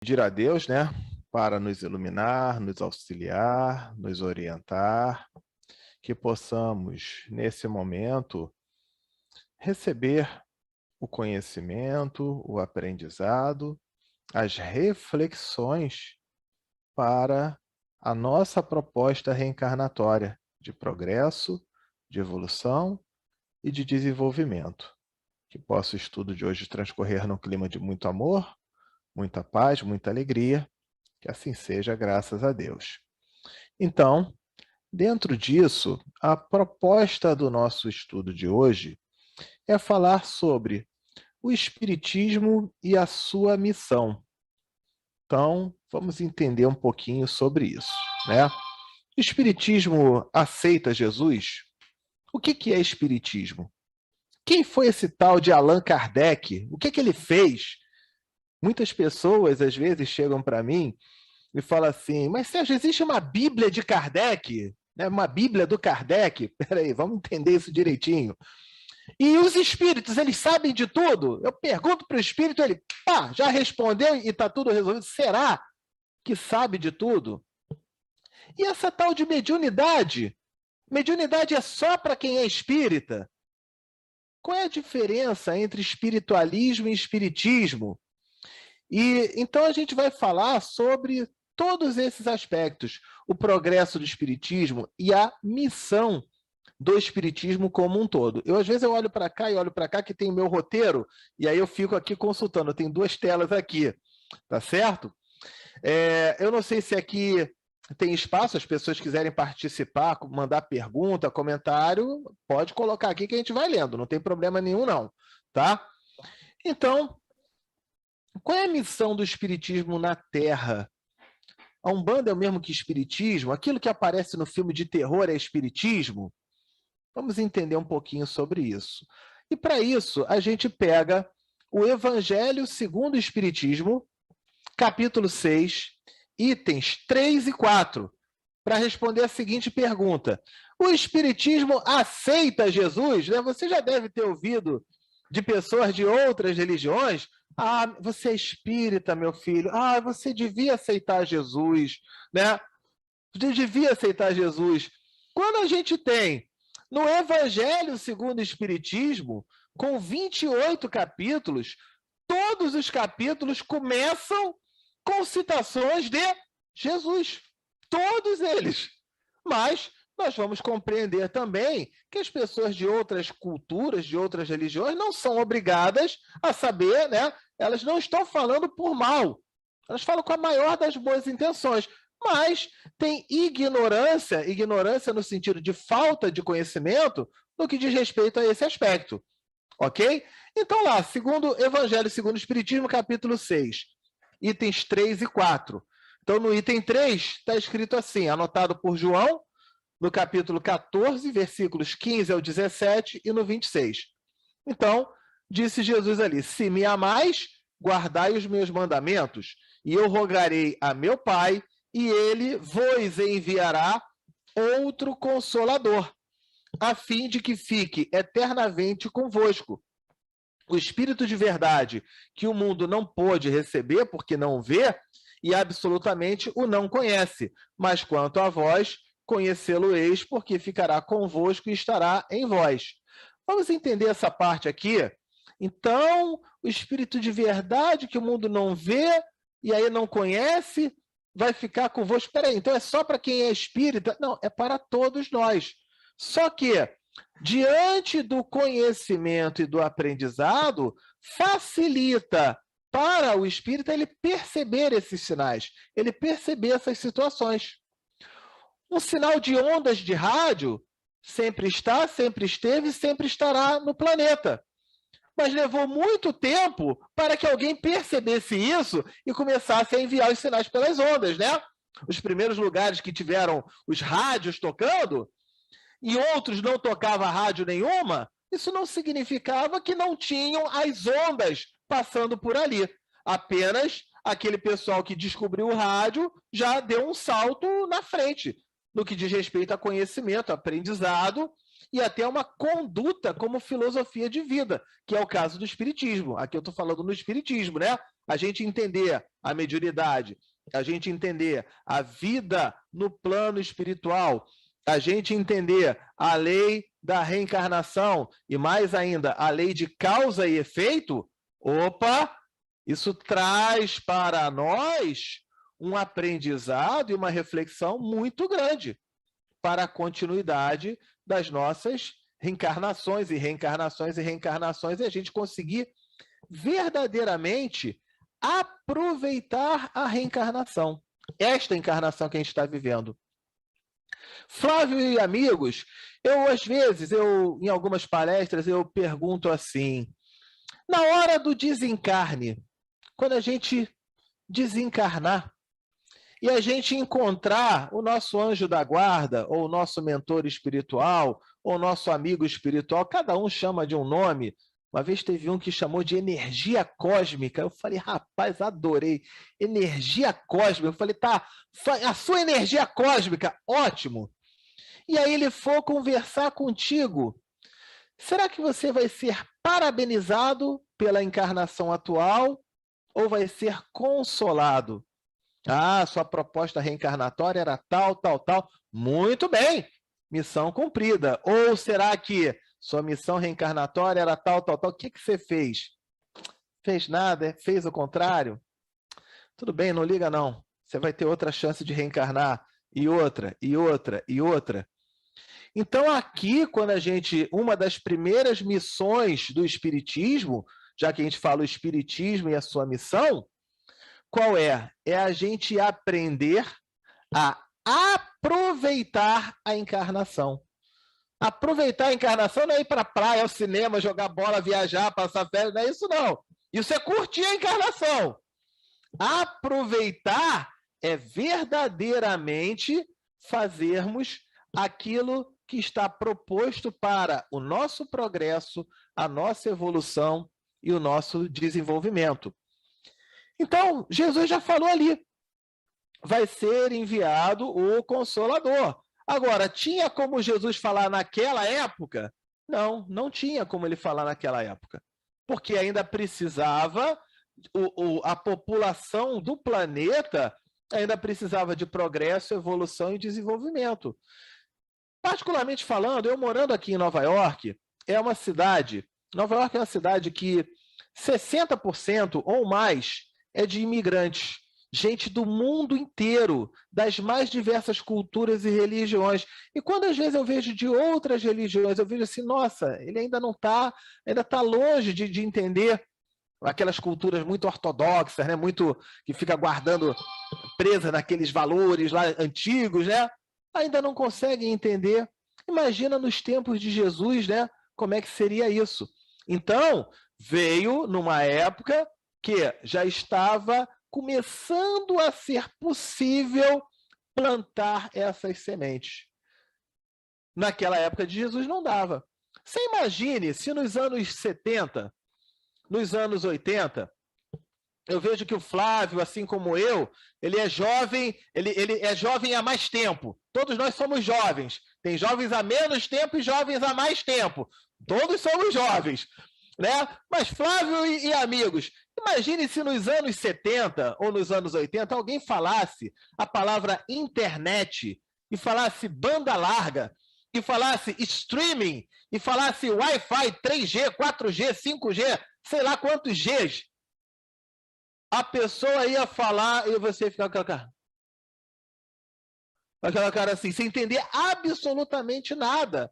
Pedir a Deus, né, para nos iluminar, nos auxiliar, nos orientar, que possamos, nesse momento, receber o conhecimento, o aprendizado, as reflexões para a nossa proposta reencarnatória de progresso, de evolução e de desenvolvimento. Que possa o estudo de hoje transcorrer num clima de muito amor, muita paz, muita alegria. Que assim seja, graças a Deus. Então, dentro disso, a proposta do nosso estudo de hoje é falar sobre o Espiritismo e a sua missão. Então, vamos entender um pouquinho sobre isso, né? O Espiritismo aceita Jesus? O que é Espiritismo? Quem foi esse tal de Allan Kardec? O que ele fez? Muitas pessoas, às vezes, chegam para mim e fala assim, mas Sérgio, existe uma Bíblia de Kardec? Né? Uma Bíblia do Kardec? Peraí, vamos entender isso direitinho. E os espíritos, eles sabem de tudo? Eu pergunto para o espírito, ele já respondeu e está tudo resolvido. Será que sabe de tudo? E essa tal de mediunidade? Mediunidade é só para quem é espírita? Qual é a diferença entre espiritualismo e espiritismo? E então a gente vai falar sobre todos esses aspectos, o progresso do espiritismo e a missão do espiritismo como um todo. Às vezes eu olho para cá e olho para cá que tem o meu roteiro, e aí eu fico aqui consultando, tem duas telas aqui, tá certo? Eu não sei se aqui tem espaço, as pessoas quiserem participar, mandar pergunta, comentário, pode colocar aqui que a gente vai lendo, não tem problema nenhum não, tá? Então, qual é a missão do espiritismo na Terra? A Umbanda é o mesmo que espiritismo? Aquilo que aparece no filme de terror é espiritismo? Vamos entender um pouquinho sobre isso. E para isso, a gente pega o Evangelho segundo o Espiritismo, capítulo 6, itens 3 e 4, para responder a seguinte pergunta. O Espiritismo aceita Jesus? Você já deve ter ouvido de pessoas de outras religiões. Você é espírita, meu filho. Você devia aceitar Jesus, né? Você devia aceitar Jesus. Quando a gente tem no Evangelho segundo o Espiritismo, com 28 capítulos, todos os capítulos começam com citações de Jesus. Todos eles. Mas nós vamos compreender também que as pessoas de outras culturas, de outras religiões, não são obrigadas a saber, né? Elas não estão falando por mal. Elas falam com a maior das boas intenções. Mas tem ignorância no sentido de falta de conhecimento no que diz respeito a esse aspecto. Ok? Então lá, segundo Evangelho segundo o Espiritismo, capítulo 6, itens 3 e 4. Então no item 3 está escrito assim, anotado por João, no capítulo 14, versículos 15 ao 17 e no 26. Então, disse Jesus ali, se me amais, guardai os meus mandamentos, e eu rogarei a meu Pai, e ele vos enviará outro Consolador, a fim de que fique eternamente convosco. O Espírito de verdade, que o mundo não pôde receber, porque não vê, e absolutamente o não conhece. Mas quanto a vós, conhecê-lo-eis, porque ficará convosco e estará em vós. Vamos entender essa parte aqui? Então, o Espírito de verdade, que o mundo não vê, e aí não conhece, vai ficar convosco. Espera aí, então é só para quem é espírita? Não, é para todos nós. Só que, diante do conhecimento e do aprendizado, facilita para o espírita ele perceber esses sinais, ele perceber essas situações. Um sinal de ondas de rádio sempre está, sempre esteve, sempre estará no planeta. Mas levou muito tempo para que alguém percebesse isso e começasse a enviar os sinais pelas ondas, né? Os primeiros lugares que tiveram os rádios tocando e outros não tocavam rádio nenhuma, isso não significava que não tinham as ondas passando por ali. Apenas aquele pessoal que descobriu o rádio já deu um salto na frente no que diz respeito a conhecimento, aprendizado e até uma conduta como filosofia de vida, que é o caso do espiritismo. Aqui eu estou falando no espiritismo, né? a gente entender a mediunidade, a gente entender a vida no plano espiritual, a gente entender a lei da reencarnação e, mais ainda, a lei de causa e efeito, opa, isso traz para nós um aprendizado e uma reflexão muito grande para a continuidade das nossas reencarnações e reencarnações e reencarnações, e a gente conseguir verdadeiramente aproveitar a reencarnação, esta encarnação que a gente está vivendo. Flávio e amigos, às vezes, em algumas palestras, eu pergunto assim, na hora do desencarne, quando a gente desencarnar, e a gente encontrar o nosso anjo da guarda, ou o nosso mentor espiritual, ou o nosso amigo espiritual, cada um chama de um nome. Uma vez teve um que chamou de energia cósmica. Eu falei, rapaz, adorei. Energia cósmica. Eu falei, tá, a sua energia cósmica, ótimo. E aí ele for conversar contigo. Será que você vai ser parabenizado pela encarnação atual ou vai ser consolado? Ah, sua proposta reencarnatória era tal, tal, tal. Muito bem, missão cumprida. Ou será que sua missão reencarnatória era tal, tal, tal? O que você fez? Fez nada? Fez o contrário? Tudo bem, não liga não. Você vai ter outra chance de reencarnar. E outra, e outra, e outra. Então aqui, uma das primeiras missões do Espiritismo, já que a gente fala o Espiritismo e a sua missão, qual é? É a gente aprender a aproveitar a encarnação. Aproveitar a encarnação não é ir para a praia, ao cinema, jogar bola, viajar, passar férias, não é isso não. Isso é curtir a encarnação. Aproveitar é verdadeiramente fazermos aquilo que está proposto para o nosso progresso, a nossa evolução e o nosso desenvolvimento. Então, Jesus já falou ali, vai ser enviado o Consolador. Agora, tinha como Jesus falar naquela época? Não, não tinha como ele falar naquela época, porque ainda precisava, a população do planeta ainda precisava de progresso, evolução e desenvolvimento. Particularmente falando, eu morando aqui em Nova York, Nova York é uma cidade que 60% ou mais é de imigrantes, gente do mundo inteiro, das mais diversas culturas e religiões. E quando às vezes eu vejo de outras religiões, eu vejo assim, nossa, ele ainda está longe de entender aquelas culturas muito ortodoxas, né? Muito que fica guardando presa naqueles valores lá antigos, né? Ainda não conseguem entender. Imagina nos tempos de Jesus, né? Como é que seria isso? Então, veio numa época que já estava começando a ser possível plantar essas sementes. Naquela época de Jesus não dava. Você imagine se nos anos 70, nos anos 80, eu vejo que o Flávio, assim como eu, ele é jovem há mais tempo. Todos nós somos jovens. Tem jovens há menos tempo e jovens há mais tempo. Todos somos jovens, né? Mas Flávio e amigos, imagine se nos anos 70 ou nos anos 80 alguém falasse a palavra internet e falasse banda larga e falasse streaming e falasse Wi-Fi 3G, 4G, 5G, sei lá quantos Gs. A pessoa ia falar e você ia ficar com aquela cara assim, sem entender absolutamente nada.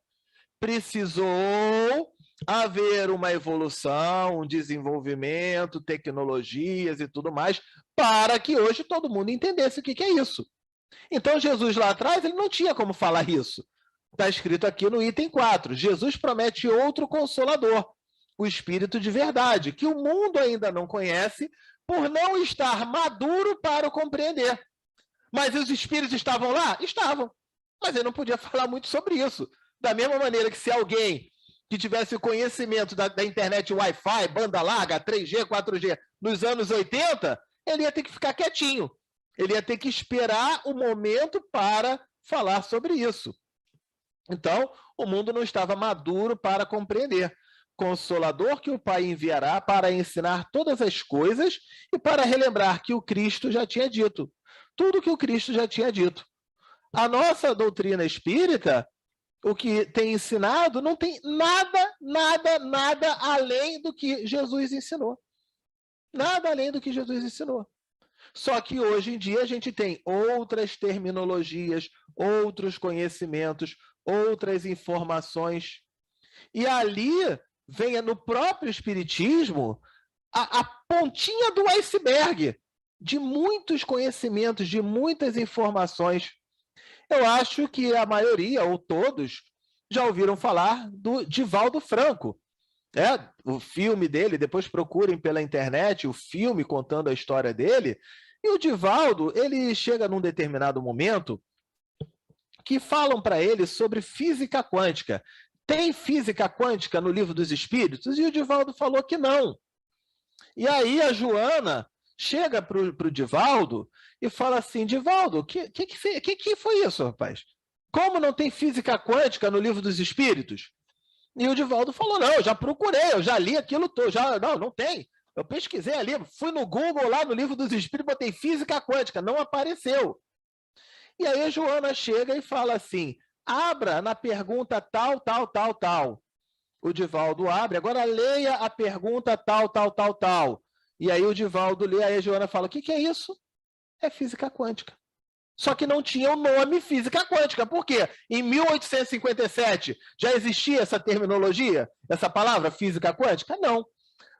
Precisou haver uma evolução, um desenvolvimento, tecnologias e tudo mais, para que hoje todo mundo entendesse o que é isso. Então, Jesus lá atrás, ele não tinha como falar isso. Está escrito aqui no item 4. Jesus promete outro Consolador, o Espírito de verdade, que o mundo ainda não conhece por não estar maduro para o compreender. Mas os Espíritos estavam lá? Estavam. Mas ele não podia falar muito sobre isso. Da mesma maneira que se alguém que tivesse conhecimento da internet Wi-Fi, banda larga, 3G, 4G, nos anos 80, ele ia ter que ficar quietinho. Ele ia ter que esperar o momento para falar sobre isso. Então, o mundo não estava maduro para compreender. Consolador que o Pai enviará para ensinar todas as coisas e para relembrar que o Cristo já tinha dito. Tudo que o Cristo já tinha dito. A nossa doutrina espírita, o que tem ensinado, não tem nada além do que Jesus ensinou. Nada além do que Jesus ensinou. Só que hoje em dia a gente tem outras terminologias, outros conhecimentos, outras informações. E ali vem no próprio Espiritismo a pontinha do iceberg de muitos conhecimentos, de muitas informações. Eu acho que a maioria, ou todos, já ouviram falar do Divaldo Franco. O filme dele, depois procurem pela internet o filme contando a história dele. E o Divaldo, ele chega num determinado momento que falam para ele sobre física quântica. Tem física quântica no Livro dos Espíritos? E o Divaldo falou que não. E aí a Joana chega para o Divaldo e fala assim, Divaldo, que foi isso, rapaz? Como não tem física quântica no Livro dos Espíritos? E o Divaldo falou, não, eu já procurei, eu já li aquilo todo, não tem. Eu pesquisei ali, fui no Google lá no Livro dos Espíritos, botei física quântica, não apareceu. E aí a Joana chega e fala assim, abra na pergunta tal. O Divaldo abre, agora leia a pergunta tal. E aí o Divaldo lê, aí a Joana fala, o que é isso? É física quântica. Só que não tinha o nome física quântica. Por quê? Em 1857 já existia essa terminologia, essa palavra física quântica? Não.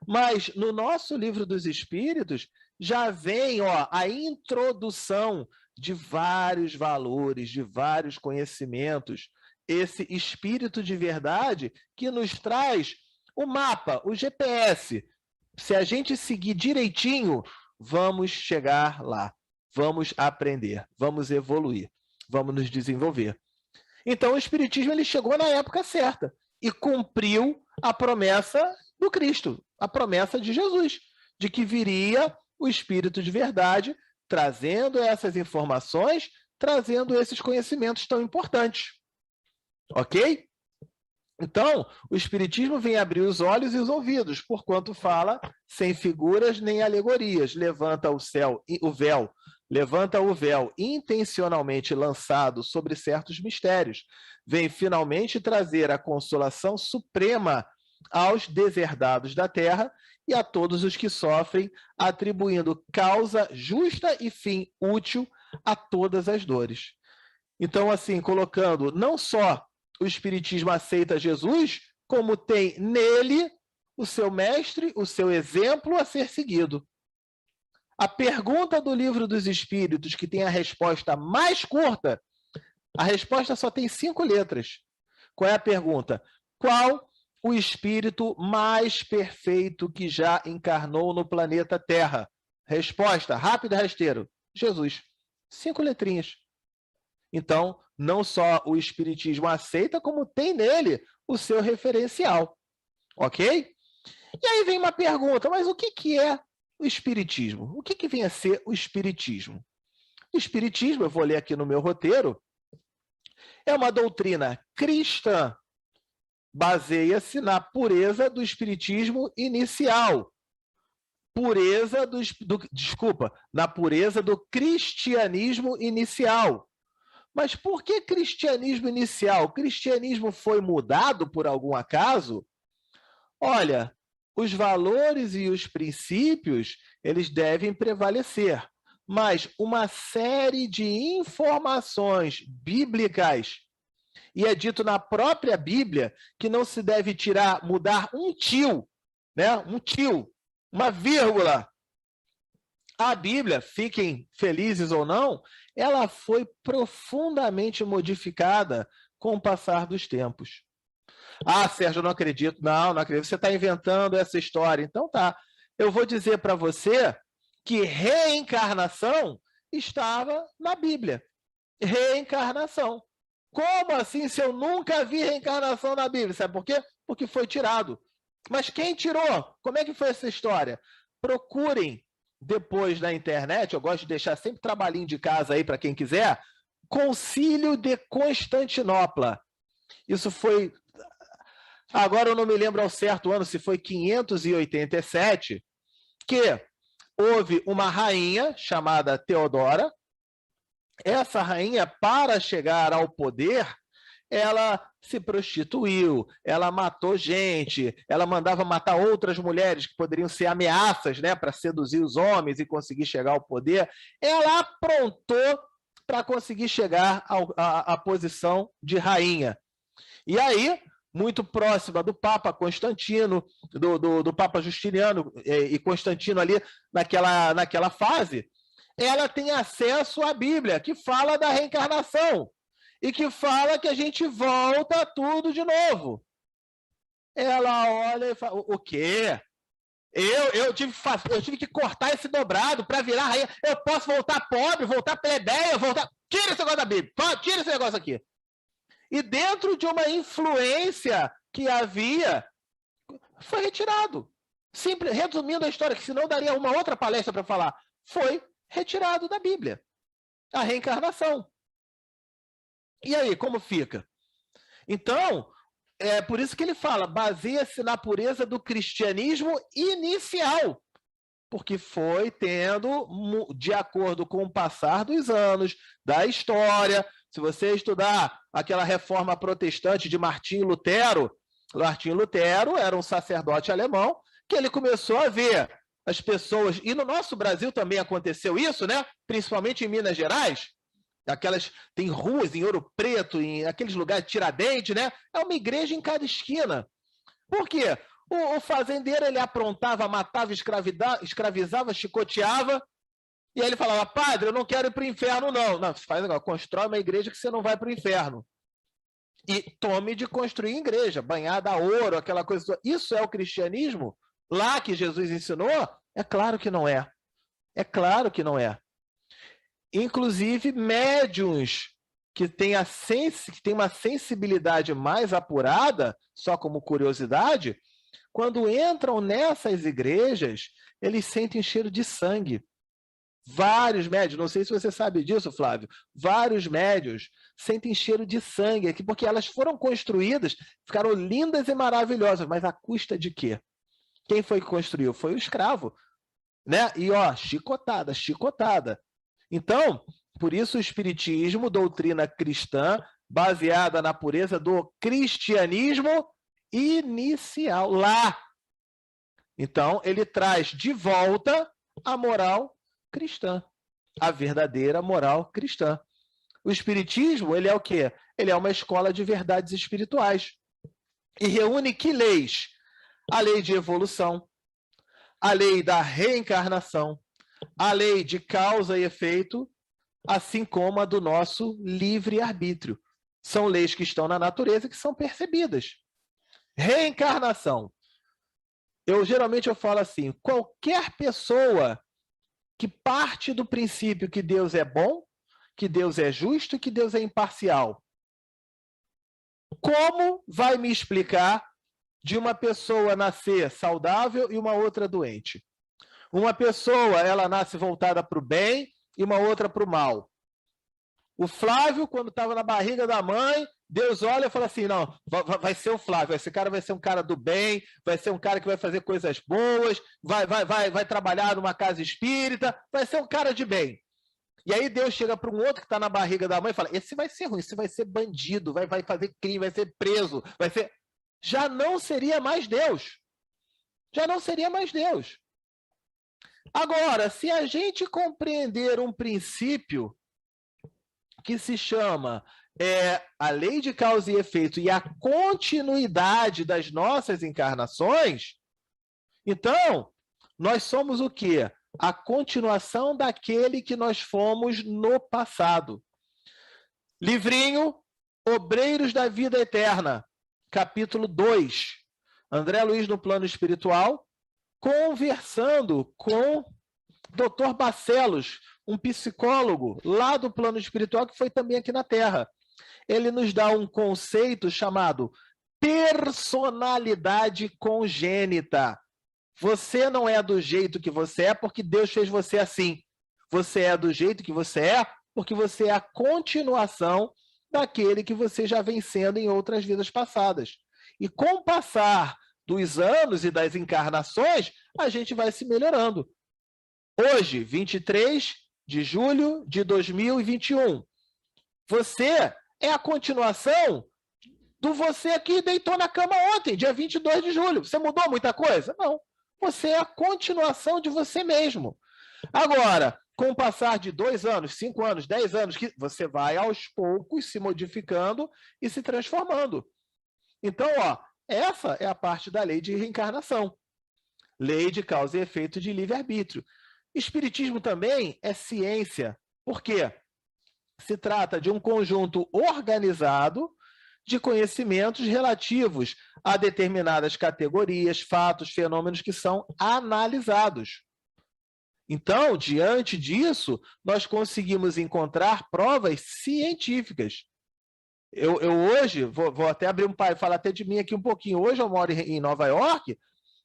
Mas no nosso Livro dos Espíritos já vem a introdução de vários valores, de vários conhecimentos, esse espírito de verdade que nos traz o mapa, o GPS. Se a gente seguir direitinho, vamos chegar lá, vamos aprender, vamos evoluir, vamos nos desenvolver. Então o Espiritismo ele chegou na época certa e cumpriu a promessa do Cristo, a promessa de Jesus, de que viria o Espírito de verdade, trazendo essas informações, trazendo esses conhecimentos tão importantes. Ok? Então, o Espiritismo vem abrir os olhos e os ouvidos, porquanto fala sem figuras nem alegorias, levanta o véu intencionalmente lançado sobre certos mistérios, vem finalmente trazer a consolação suprema aos deserdados da terra e a todos os que sofrem, atribuindo causa justa e fim útil a todas as dores. Então, assim, colocando não só o Espiritismo aceita Jesus, como tem nele o seu mestre, o seu exemplo a ser seguido. A pergunta do Livro dos Espíritos, que tem a resposta mais curta, a resposta só tem 5 letras. Qual é a pergunta? Qual o espírito mais perfeito que já encarnou no planeta Terra? Resposta, rápido e rasteiro. Jesus. 5 letrinhas. Então, não só o Espiritismo aceita, como tem nele o seu referencial. Ok? E aí vem uma pergunta, mas o que é o Espiritismo? O que vem a ser o Espiritismo? O Espiritismo, eu vou ler aqui no meu roteiro, é uma doutrina cristã, baseia-se na pureza do Espiritismo inicial, na pureza do cristianismo inicial. Mas por que cristianismo inicial? O cristianismo foi mudado por algum acaso? Olha, os valores e os princípios, eles devem prevalecer, mas uma série de informações bíblicas, e é dito na própria Bíblia que não se deve mudar um tio, né? Um tio, uma vírgula. A Bíblia, fiquem felizes ou não, ela foi profundamente modificada com o passar dos tempos. Ah, Sérgio, eu não acredito. Não acredito. Você está inventando essa história. Então tá. Eu vou dizer para você que reencarnação estava na Bíblia. Reencarnação. Como assim se eu nunca vi reencarnação na Bíblia? Sabe por quê? Porque foi tirado. Mas quem tirou? Como é que foi essa história? Procurem depois na internet, eu gosto de deixar sempre trabalhinho de casa aí para quem quiser, Concílio de Constantinopla. Isso foi Agora eu não me lembro ao certo ano, se foi 587, que houve uma rainha chamada Teodora. Essa rainha, para chegar ao poder, ela se prostituiu, ela matou gente, ela mandava matar outras mulheres que poderiam ser ameaças, né, para seduzir os homens e conseguir chegar ao poder. Ela aprontou para conseguir chegar à posição de rainha. E aí, muito próxima do Papa Constantino, do Papa Justiniano e Constantino ali naquela fase, ela tem acesso à Bíblia, que fala da reencarnação e que fala que a gente volta tudo de novo. Ela olha e fala, o quê? Eu tive que cortar esse dobrado para virar rainha. Eu posso voltar pobre, voltar plebeia, voltar... Tira esse negócio da Bíblia, tira esse negócio aqui. E dentro de uma influência que havia, foi retirado. Simples, resumindo a história, que senão daria uma outra palestra para falar, foi retirado da Bíblia. A reencarnação. E aí, como fica? Então, é por isso que ele fala, baseia-se na pureza do cristianismo inicial, porque foi tendo, de acordo com o passar dos anos, da história. Se você estudar aquela reforma protestante de Martinho Lutero era um sacerdote alemão, que ele começou a ver as pessoas, e no nosso Brasil também aconteceu isso, né? Principalmente em Minas Gerais, tem ruas em Ouro Preto, em aqueles lugares de Tiradentes, né? É uma igreja em cada esquina. Por quê? O fazendeiro, ele aprontava, matava, escravizava, chicoteava, e aí ele falava, padre, eu não quero ir para o inferno, não. Não, faz agora, constrói uma igreja que você não vai para o inferno. E tome de construir igreja, banhada a ouro, aquela coisa. Isso é o cristianismo? Lá que Jesus ensinou? É claro que não é. É claro que não é. Inclusive, médiuns que têm uma sensibilidade mais apurada, só como curiosidade, quando entram nessas igrejas, eles sentem cheiro de sangue. Vários médios, não sei se você sabe disso, Flávio, vários médios sentem cheiro de sangue aqui, porque elas foram construídas, ficaram lindas e maravilhosas, mas à custa de quê? Quem foi que construiu? Foi o escravo, né? E ó, chicotada, chicotada. Então, por isso o espiritismo, doutrina cristã, baseada na pureza do cristianismo inicial, lá. Então, ele traz de volta a moral cristã, a verdadeira moral cristã. O espiritismo, ele é o quê? Ele é uma escola de verdades espirituais. E reúne que leis? A lei de evolução, a lei da reencarnação, a lei de causa e efeito, assim como a do nosso livre-arbítrio. São leis que estão na natureza e que são percebidas. Reencarnação. Geralmente eu falo assim, qualquer pessoa que parte do princípio que Deus é bom, que Deus é justo e que Deus é imparcial, como vai me explicar de uma pessoa nascer saudável e uma outra doente? Uma pessoa, ela nasce voltada para o bem e uma outra para o mal. O Flávio, quando estava na barriga da mãe, Deus olha e fala assim, não, vai ser o Flávio, esse cara vai ser um cara do bem, vai ser um cara que vai fazer coisas boas, vai trabalhar numa casa espírita, vai ser um cara de bem. E aí Deus chega para um outro que está na barriga da mãe e fala, esse vai ser ruim, esse vai ser bandido, vai fazer crime, vai ser preso, vai ser... Já não seria mais Deus. Já não seria mais Deus. Agora, se a gente compreender um princípio que se chama a lei de causa e efeito e a continuidade das nossas encarnações, então, nós somos o quê? A continuação daquele que nós fomos no passado. Livrinho Obreiros da Vida Eterna, capítulo 2. André Luiz no plano espiritual, conversando com Dr. Barcelos, um psicólogo lá do plano espiritual que foi também aqui na Terra. Ele nos dá um conceito chamado personalidade congênita. Você não é do jeito que você é porque Deus fez você assim. Você é do jeito que você é porque você é a continuação daquele que você já vem sendo em outras vidas passadas. E com o passar dos anos e das encarnações, a gente vai se melhorando. Hoje, 23 de julho de 2021, você é a continuação do você que deitou na cama ontem, dia 22 de julho. Você mudou muita coisa? Não. Você é a continuação de você mesmo. Agora, com o passar de 2 anos, 5 anos, 10 anos, você vai aos poucos se modificando e se transformando. Então, essa é a parte da lei de reencarnação. Lei de causa e efeito de livre-arbítrio. Espiritismo também é ciência. Por quê? Se trata de um conjunto organizado de conhecimentos relativos a determinadas categorias, fatos, fenômenos que são analisados. Então, diante disso, nós conseguimos encontrar provas científicas. Eu hoje, vou até abrir falar até de mim aqui um pouquinho. Hoje eu moro em Nova York,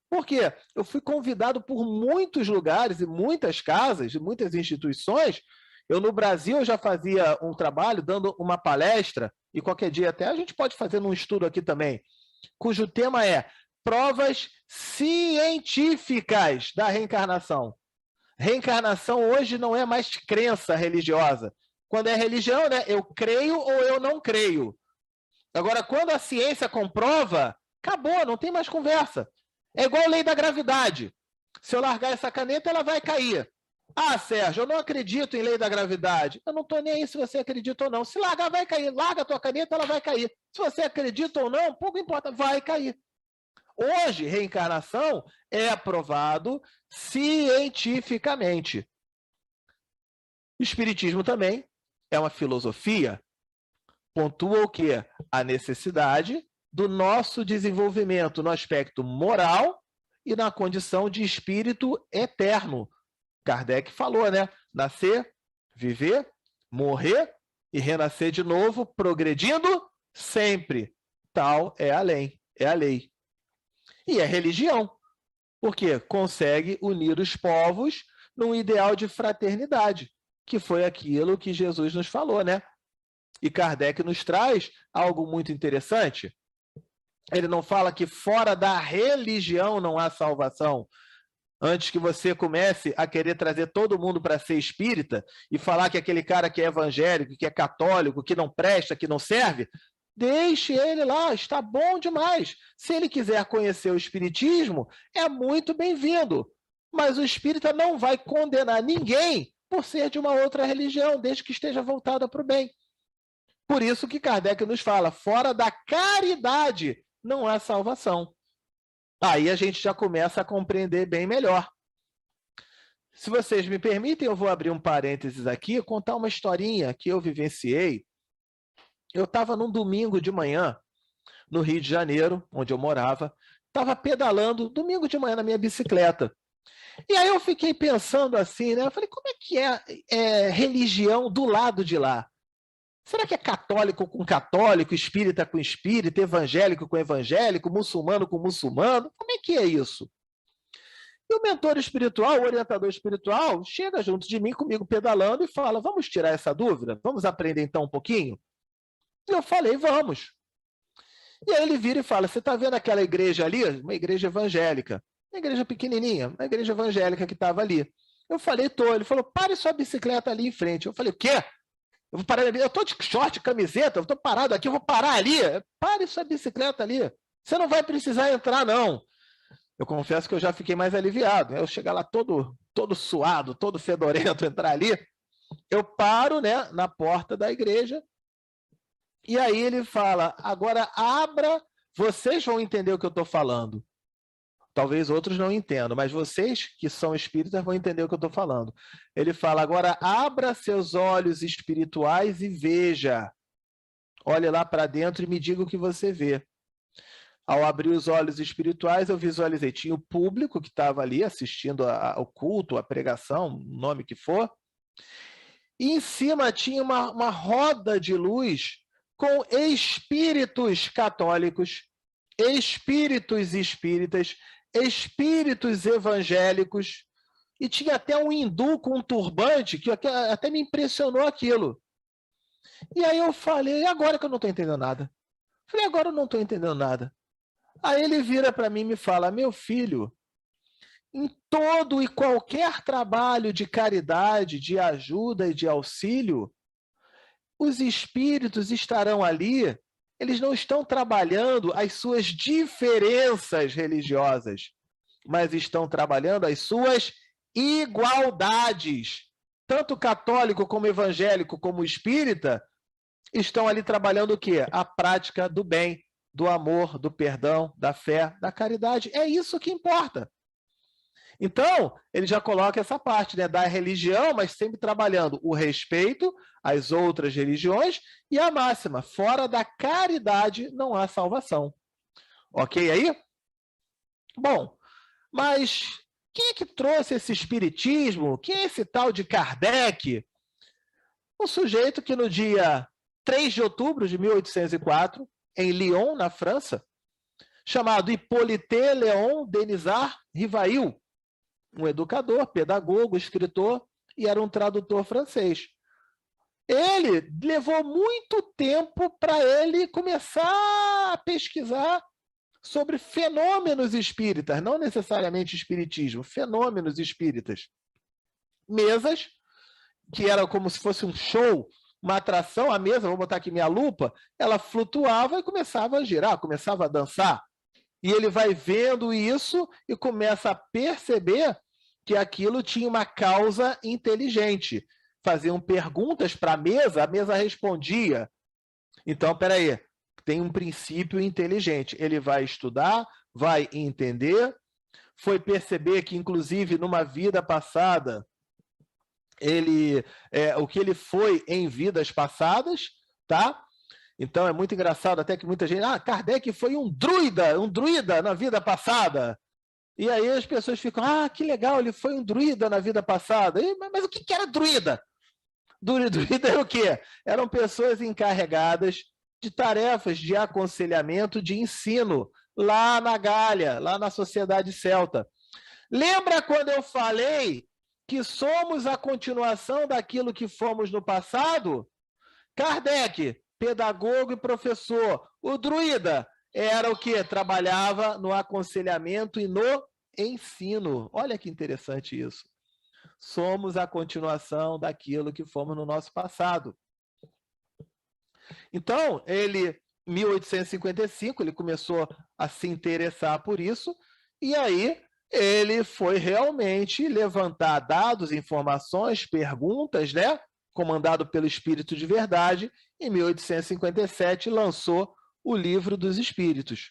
porque eu fui convidado por muitos lugares e muitas casas, muitas instituições. Eu, no Brasil, eu já fazia um trabalho dando uma palestra, e qualquer dia até a gente pode fazer um estudo aqui também, cujo tema é provas científicas da reencarnação. Reencarnação hoje não é mais crença religiosa. Quando é religião, né, eu creio ou eu não creio. Agora, quando a ciência comprova, acabou, não tem mais conversa. É igual a lei da gravidade. Se eu largar essa caneta, ela vai cair. Ah, Sérgio, eu não acredito em lei da gravidade. Eu não estou nem aí se você acredita ou não. Se largar, vai cair. Larga a tua caneta, ela vai cair. Se você acredita ou não, pouco importa, vai cair. Hoje, reencarnação é aprovado cientificamente. O Espiritismo também é uma filosofia. Pontua o quê? A necessidade do nosso desenvolvimento no aspecto moral e na condição de espírito eterno. Kardec falou, né? Nascer, viver, morrer e renascer de novo, progredindo sempre. Tal é a lei. É a lei. E é religião, porque consegue unir os povos num ideal de fraternidade, que foi aquilo que Jesus nos falou, né? E Kardec nos traz algo muito interessante. Ele não fala que fora da religião não há salvação. Antes que você comece a querer trazer todo mundo para ser espírita e falar que aquele cara que é evangélico, que é católico, que não presta, que não serve, deixe ele lá, está bom demais. Se ele quiser conhecer o espiritismo, é muito bem-vindo. Mas o espírita não vai condenar ninguém por ser de uma outra religião, desde que esteja voltada para o bem. Por isso que Kardec nos fala, fora da caridade não há salvação. Aí a gente já começa a compreender bem melhor. Se vocês me permitem, eu vou abrir um parênteses aqui e contar uma historinha que eu vivenciei. Eu estava num domingo de manhã, no Rio de Janeiro, onde eu morava, estava pedalando domingo de manhã na minha bicicleta. E aí eu fiquei pensando assim, né? Eu falei, como é que é religião do lado de lá? Será que é católico com católico, espírita com espírita, evangélico com evangélico, muçulmano com muçulmano? Como é que é isso? E o mentor espiritual, o orientador espiritual, chega junto de mim, comigo pedalando, e fala, vamos tirar essa dúvida? Vamos aprender então um pouquinho? E eu falei, vamos. E aí ele vira e fala, você está vendo aquela igreja ali? Uma igreja evangélica. Uma igreja pequenininha, uma igreja evangélica que estava ali. Eu falei, tô. Ele falou, pare sua bicicleta ali em frente. Eu falei, o quê? Eu vou parar ali, eu estou de short, camiseta, eu estou parado aqui, eu vou parar ali. Pare sua bicicleta ali. Você não vai precisar entrar, não. Eu confesso que eu já fiquei mais aliviado. Eu chegar lá todo suado, todo fedorento, entrar ali. Eu paro, né, na porta da igreja. E aí ele fala, agora abra, vocês vão entender o que eu estou falando. Talvez outros não entendam, mas vocês que são espíritas vão entender o que eu estou falando. Ele fala, agora abra seus olhos espirituais e veja. Olhe lá para dentro e me diga o que você vê. Ao abrir os olhos espirituais, eu visualizei. Tinha o público que estava ali assistindo ao culto, a pregação, o nome que for. E em cima tinha uma roda de luz com espíritos católicos, espíritos espíritas, espíritos evangélicos, e tinha até um hindu com um turbante, que até me impressionou aquilo. E aí eu falei, agora que eu não estou entendendo nada. Falei, agora eu não estou entendendo nada. Aí ele vira para mim e me fala, meu filho, em todo e qualquer trabalho de caridade, de ajuda e de auxílio, os espíritos estarão ali, eles não estão trabalhando as suas diferenças religiosas, mas estão trabalhando as suas igualdades. Tanto católico como evangélico como espírita estão ali trabalhando o quê? A prática do bem, do amor, do perdão, da fé, da caridade. É isso que importa. Então, ele já coloca essa parte, né, da religião, mas sempre trabalhando o respeito às outras religiões e a máxima, fora da caridade não há salvação. Ok aí? Bom, mas quem é que trouxe esse espiritismo? Quem é esse tal de Kardec? Um sujeito que no dia 3 de outubro de 1804, em Lyon, na França, chamado Hippolyte Léon Denisard Rivail, um educador, pedagogo, escritor e era um tradutor francês. Ele levou muito tempo para ele começar a pesquisar sobre fenômenos espíritas, não necessariamente espiritismo, fenômenos espíritas. Mesas, que era como se fosse um show, uma atração, a mesa, vou botar aqui minha lupa, ela flutuava e começava a girar, começava a dançar. E ele vai vendo isso e começa a perceber que aquilo tinha uma causa inteligente. Faziam perguntas para a mesa respondia. Então, peraí, tem um princípio inteligente. Ele vai estudar, vai entender, foi perceber que, inclusive, numa vida passada, o que ele foi em vidas passadas, tá? Então, é muito engraçado até que muita gente... Kardec foi um druida na vida passada. E aí as pessoas ficam, que legal, ele foi um druida na vida passada. Mas o que era druida? Druida era o quê? Eram pessoas encarregadas de tarefas de aconselhamento, de ensino, lá na Gália, lá na sociedade celta. Lembra quando eu falei que somos a continuação daquilo que fomos no passado? Kardec, pedagogo e professor. O druida era o quê? Trabalhava no aconselhamento e no ensino. Olha que interessante isso. Somos a continuação daquilo que fomos no nosso passado. Então, ele, em 1855, ele começou a se interessar por isso, e aí ele foi realmente levantar dados, informações, perguntas, né? Comandado pelo Espírito de Verdade, em 1857 lançou o Livro dos Espíritos,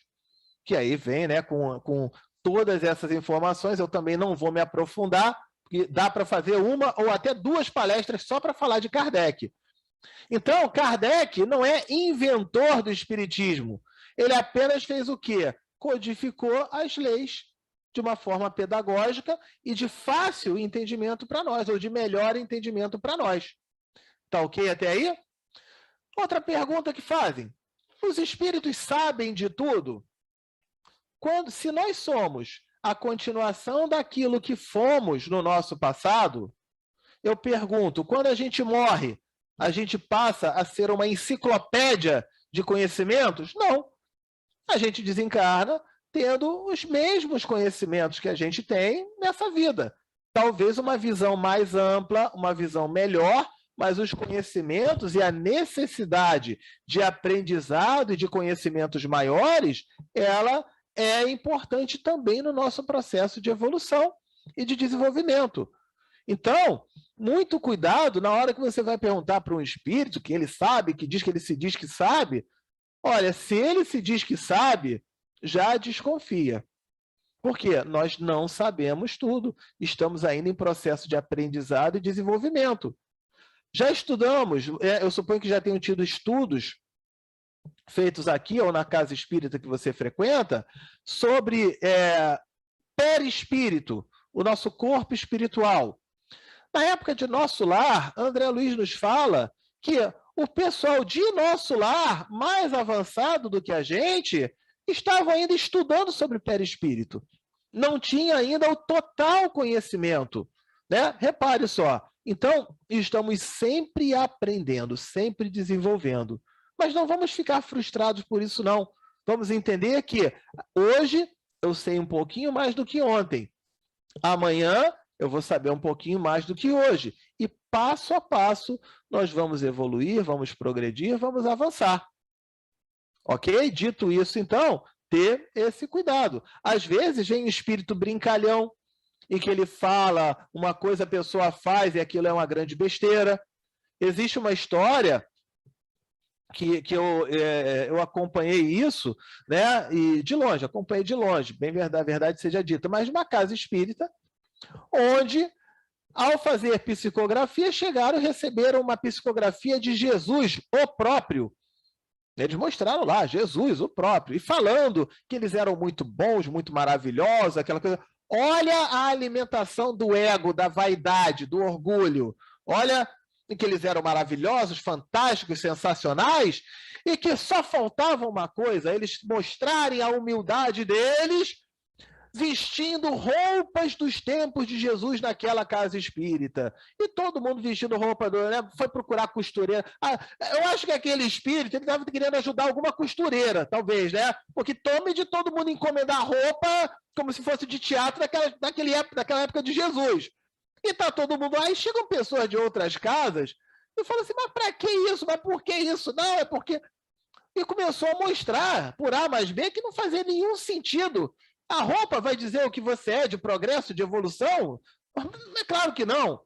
que aí vem, né, com todas essas informações. Eu também não vou me aprofundar, porque dá para fazer uma ou até duas palestras só para falar de Kardec. Então, Kardec não é inventor do espiritismo. Ele apenas fez o quê? Codificou as leis de uma forma pedagógica e de fácil entendimento para nós, ou de melhor entendimento para nós. Tá ok até aí? Outra pergunta que fazem. Os espíritos sabem de tudo? Se nós somos a continuação daquilo que fomos no nosso passado, eu pergunto, quando a gente morre, a gente passa a ser uma enciclopédia de conhecimentos? Não. A gente desencarna tendo os mesmos conhecimentos que a gente tem nessa vida. Talvez uma visão mais ampla, uma visão melhor, mas os conhecimentos e a necessidade de aprendizado e de conhecimentos maiores, ela é importante também no nosso processo de evolução e de desenvolvimento. Então, muito cuidado na hora que você vai perguntar para um espírito que ele sabe, que diz que ele se diz que sabe. Olha, se ele se diz que sabe, já desconfia. Por quê? Nós não sabemos tudo. Estamos ainda em processo de aprendizado e desenvolvimento. Já estudamos, eu suponho que já tenham tido estudos feitos aqui ou na casa espírita que você frequenta, sobre perispírito, o nosso corpo espiritual. Na época de Nosso Lar, André Luiz nos fala que o pessoal de Nosso Lar, mais avançado do que a gente, estavam ainda estudando sobre perispírito. Não tinha ainda o total conhecimento, né? Repare só. Então, estamos sempre aprendendo, sempre desenvolvendo. Mas não vamos ficar frustrados por isso, não. Vamos entender que hoje eu sei um pouquinho mais do que ontem. Amanhã eu vou saber um pouquinho mais do que hoje. E passo a passo nós vamos evoluir, vamos progredir, vamos avançar. Ok? Dito isso, então, ter esse cuidado. Às vezes vem um espírito brincalhão, em que ele fala uma coisa, a pessoa faz e aquilo é uma grande besteira. Existe uma história que eu acompanhei isso, né? E de longe, acompanhei de longe, bem verdade seja dita, mas uma casa espírita, onde, ao fazer psicografia, chegaram e receberam uma psicografia de Jesus, o próprio. Eles mostraram lá, Jesus, o próprio, e falando que eles eram muito bons, muito maravilhosos, aquela coisa. Olha a alimentação do ego, da vaidade, do orgulho. Olha que eles eram maravilhosos, fantásticos, sensacionais, e que só faltava uma coisa, eles mostrarem a humildade deles, vestindo roupas dos tempos de Jesus naquela casa espírita. E todo mundo vestindo roupa, né? Foi procurar costureira. Eu acho que aquele espírito ele estava querendo ajudar alguma costureira, talvez, né? Porque tome de todo mundo encomendar roupa como se fosse de teatro daquela época de Jesus. E tá todo mundo lá, e chegam pessoas de outras casas e falam assim, mas para que isso? Mas por que isso? Não, é porque... E começou a mostrar, por A mais B, que não fazia nenhum sentido. A roupa vai dizer o que você é de progresso, de evolução? É claro que não.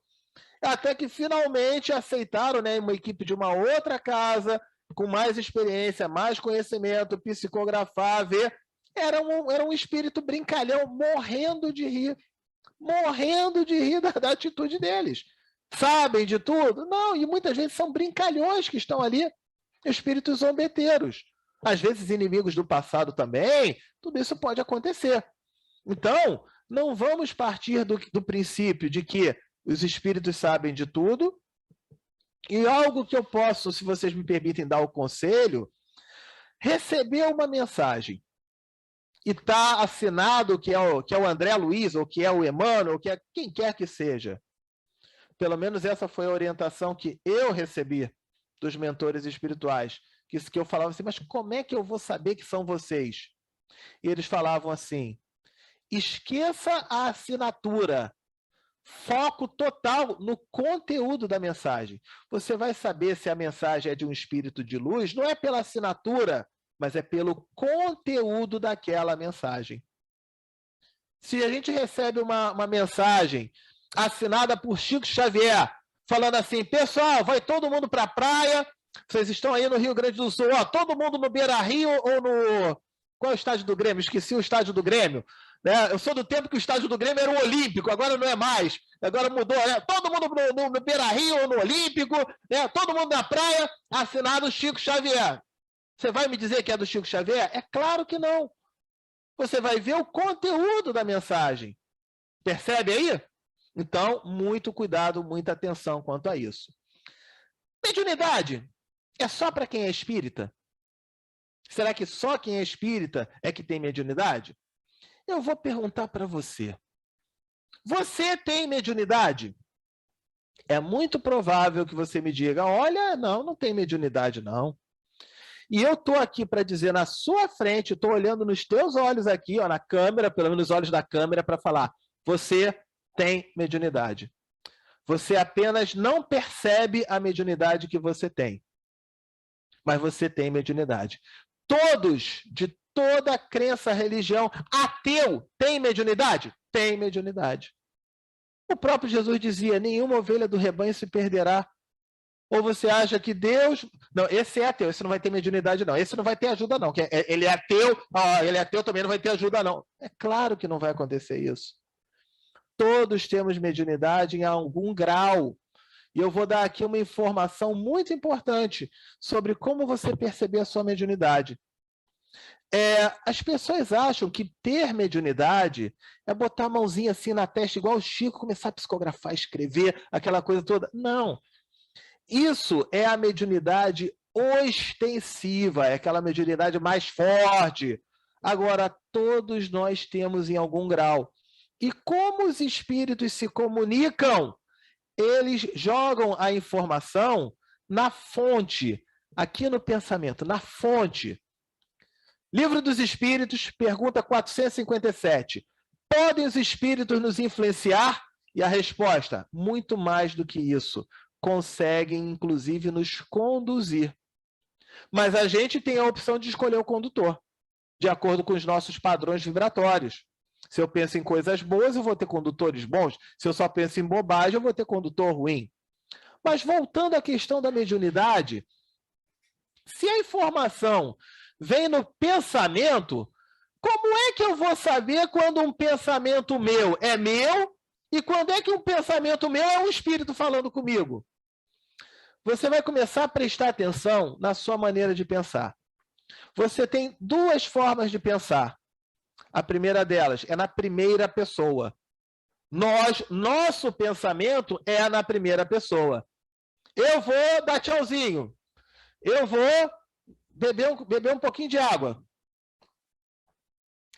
Até que finalmente aceitaram, né, uma equipe de uma outra casa, com mais experiência, mais conhecimento, psicografar, ver. Era um espírito brincalhão, morrendo de rir da atitude deles. Sabem de tudo? Não, e muitas vezes são brincalhões que estão ali, espíritos zombeteiros. Às vezes inimigos do passado também, tudo isso pode acontecer. Então, não vamos partir do princípio de que os espíritos sabem de tudo, e algo que eu posso, se vocês me permitem dar o conselho, receber uma mensagem e está assinado que é o André Luiz, ou que é o Emmanuel, ou que é quem quer que seja. Pelo menos essa foi a orientação que eu recebi dos mentores espirituais, que eu falava assim, mas como é que eu vou saber que são vocês? E eles falavam assim, esqueça a assinatura, foco total no conteúdo da mensagem. Você vai saber se a mensagem é de um espírito de luz, não é pela assinatura, mas é pelo conteúdo daquela mensagem. Se a gente recebe uma mensagem assinada por Chico Xavier, falando assim, pessoal, vai todo mundo para a praia, vocês estão aí no Rio Grande do Sul, ó, todo mundo no Beira-Rio ou no... Qual é o estádio do Grêmio? Esqueci o estádio do Grêmio. Né? Eu sou do tempo que o estádio do Grêmio era o Olímpico, agora não é mais. Agora mudou, né? Todo mundo no Beira-Rio ou no Olímpico, né? Todo mundo na praia, assinado Chico Xavier. Você vai me dizer que é do Chico Xavier? É claro que não. Você vai ver o conteúdo da mensagem. Percebe aí? Então, muito cuidado, muita atenção quanto a isso. Mediunidade é só para quem é espírita? Será que só quem é espírita é que tem mediunidade? Eu vou perguntar para você. Você tem mediunidade? É muito provável que você me diga, olha, não tem mediunidade, não. E eu estou aqui para dizer na sua frente, estou olhando nos teus olhos aqui, ó, na câmera, pelo menos nos olhos da câmera, para falar, você tem mediunidade. Você apenas não percebe a mediunidade que você tem. Mas você tem mediunidade. Todos, de toda crença, religião, ateu, tem mediunidade? Tem mediunidade. O próprio Jesus dizia, nenhuma ovelha do rebanho se perderá. Ou você acha que Deus... Não, esse é ateu, esse não vai ter mediunidade, não. Esse não vai ter ajuda, não. Ele é ateu, também não vai ter ajuda, não. É claro que não vai acontecer isso. Todos temos mediunidade em algum grau. E eu vou dar aqui uma informação muito importante sobre como você perceber a sua mediunidade. As pessoas acham que ter mediunidade é botar a mãozinha assim na testa, igual o Chico, começar a psicografar, escrever, aquela coisa toda. Não. Isso é a mediunidade ostensiva, é aquela mediunidade mais forte. Agora, todos nós temos em algum grau. E como os espíritos se comunicam? Eles jogam a informação na fonte, aqui no pensamento, na fonte. Livro dos Espíritos, pergunta 457. Podem os espíritos nos influenciar? E a resposta, muito mais do que isso. Conseguem, inclusive, nos conduzir. Mas a gente tem a opção de escolher o condutor, de acordo com os nossos padrões vibratórios. Se eu penso em coisas boas, eu vou ter condutores bons. Se eu só penso em bobagem, eu vou ter condutor ruim. Mas voltando à questão da mediunidade, se a informação vem no pensamento, como é que eu vou saber quando um pensamento meu é meu e quando é que um pensamento meu é um espírito falando comigo? Você vai começar a prestar atenção na sua maneira de pensar. Você tem duas formas de pensar. A primeira delas é na primeira pessoa. Nosso pensamento é na primeira pessoa. Eu vou dar tchauzinho. Eu vou beber um pouquinho de água.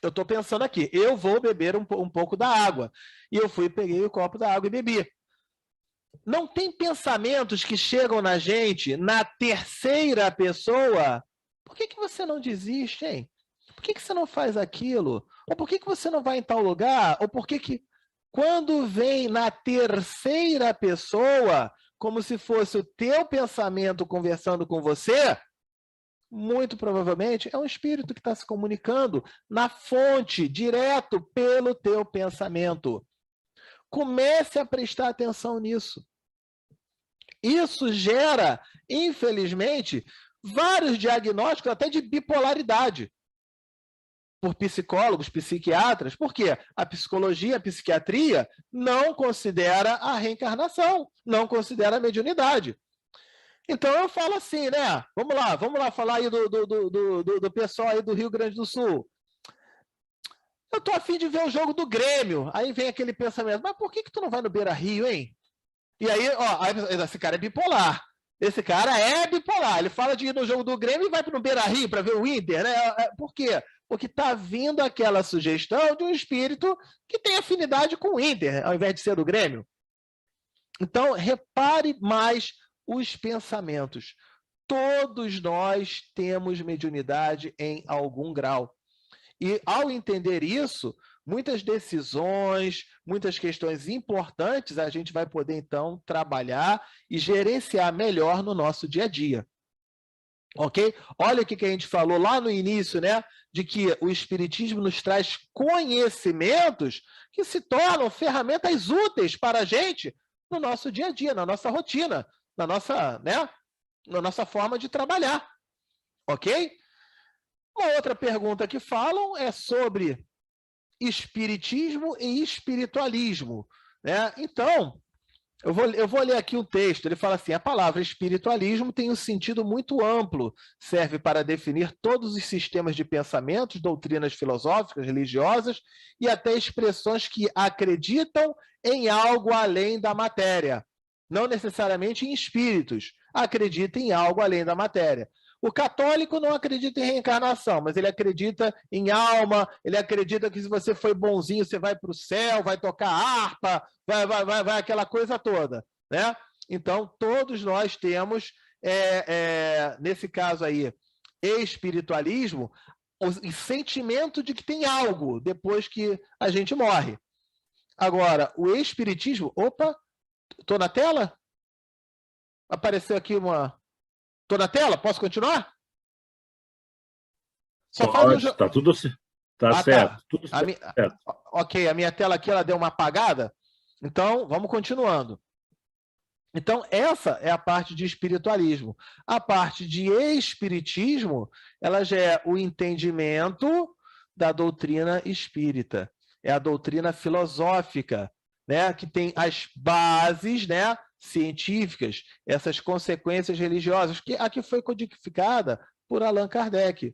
Eu estou pensando aqui, eu vou beber um pouco da água. E eu fui, peguei o copo da água e bebi. Não tem pensamentos que chegam na gente na terceira pessoa? Por que você não desiste, hein? Por que você não faz aquilo? Ou por que você não vai em tal lugar? Ou por que quando vem na terceira pessoa, como se fosse o teu pensamento conversando com você, muito provavelmente é um espírito que está se comunicando na fonte, direto pelo teu pensamento. Comece a prestar atenção nisso. Isso gera, infelizmente, vários diagnósticos até de bipolaridade por psicólogos, psiquiatras. Por quê? A psicologia, a psiquiatria não considera a reencarnação, não considera a mediunidade. Então eu falo assim, né? Vamos lá falar aí do pessoal aí do Rio Grande do Sul. Eu tô a fim de ver o jogo do Grêmio. Aí vem aquele pensamento, mas por que tu não vai no Beira-Rio, hein? E aí, ó, esse cara é bipolar. Esse cara é bipolar. Ele fala de ir no jogo do Grêmio e vai no Beira-Rio para ver o Inter, né? Por quê? Porque está vindo aquela sugestão de um espírito que tem afinidade com o Inter, ao invés de ser do Grêmio. Então, repare mais os pensamentos. Todos nós temos mediunidade em algum grau. E, ao entender isso, muitas decisões, muitas questões importantes, a gente vai poder, então, trabalhar e gerenciar melhor no nosso dia a dia. Ok? Olha o que a gente falou lá no início, né? De que o Espiritismo nos traz conhecimentos que se tornam ferramentas úteis para a gente no nosso dia a dia, na nossa rotina, na nossa forma de trabalhar. Ok? Uma outra pergunta que falam é sobre espiritismo e espiritualismo, né? Então, eu vou ler aqui um texto, ele fala assim, a palavra espiritualismo tem um sentido muito amplo, serve para definir todos os sistemas de pensamentos, doutrinas filosóficas, religiosas e até expressões que acreditam em algo além da matéria, não necessariamente em espíritos, acreditam em algo além da matéria. O católico não acredita em reencarnação, mas ele acredita em alma, ele acredita que se você foi bonzinho, você vai para o céu, vai tocar harpa, vai aquela coisa toda, né? Então, todos nós temos, nesse caso aí, espiritualismo, o sentimento de que tem algo depois que a gente morre. Agora, o espiritismo... Opa, estou na tela? Apareceu aqui uma... Estou na tela? Posso continuar? Pode, tá tudo certo. Tá certo. Tá. Tudo certo. Ok, a minha tela aqui ela deu uma apagada. Então, vamos continuando. Então, essa é a parte de espiritualismo. A parte de espiritismo, ela já é o entendimento da doutrina espírita. É a doutrina filosófica, né, que tem as bases, né, científicas, essas consequências religiosas, que aqui foi codificada por Allan Kardec.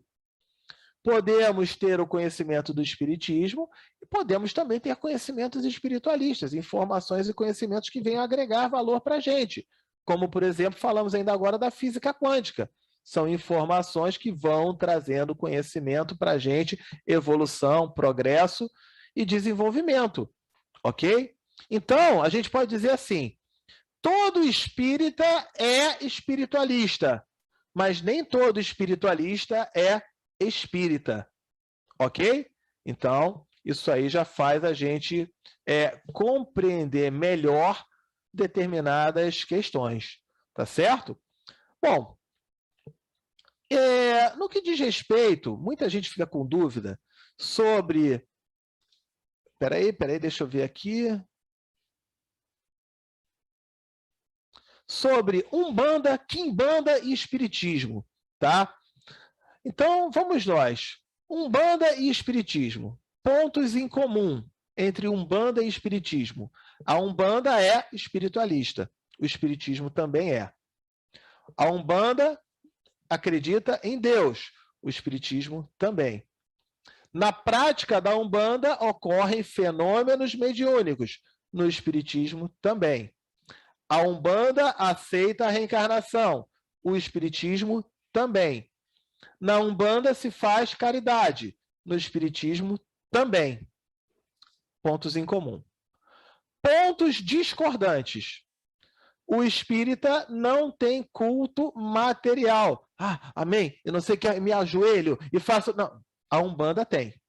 Podemos ter o conhecimento do espiritismo e podemos também ter conhecimentos espiritualistas, informações e conhecimentos que venham agregar valor para a gente. Como, por exemplo, falamos ainda agora da física quântica. São informações que vão trazendo conhecimento para a gente, evolução, progresso e desenvolvimento. Ok? Então, a gente pode dizer assim, todo espírita é espiritualista, mas nem todo espiritualista é espírita, ok? Então, isso aí já faz a gente compreender melhor determinadas questões, tá certo? Bom, no que diz respeito, muita gente fica com dúvida sobre... Peraí, deixa eu ver aqui. Sobre Umbanda, Quimbanda e Espiritismo, tá? Então, vamos nós. Umbanda e Espiritismo. Pontos em comum entre Umbanda e Espiritismo. A Umbanda é espiritualista. O Espiritismo também é. A Umbanda acredita em Deus. O Espiritismo também. Na prática da Umbanda ocorrem fenômenos mediúnicos. No Espiritismo também. A Umbanda aceita a reencarnação. O Espiritismo também. Na Umbanda se faz caridade. No Espiritismo também. Pontos em comum. Pontos discordantes. O espírita não tem culto material. Ah, amém. Eu não sei que me ajoelho e faço... Não, a Umbanda tem.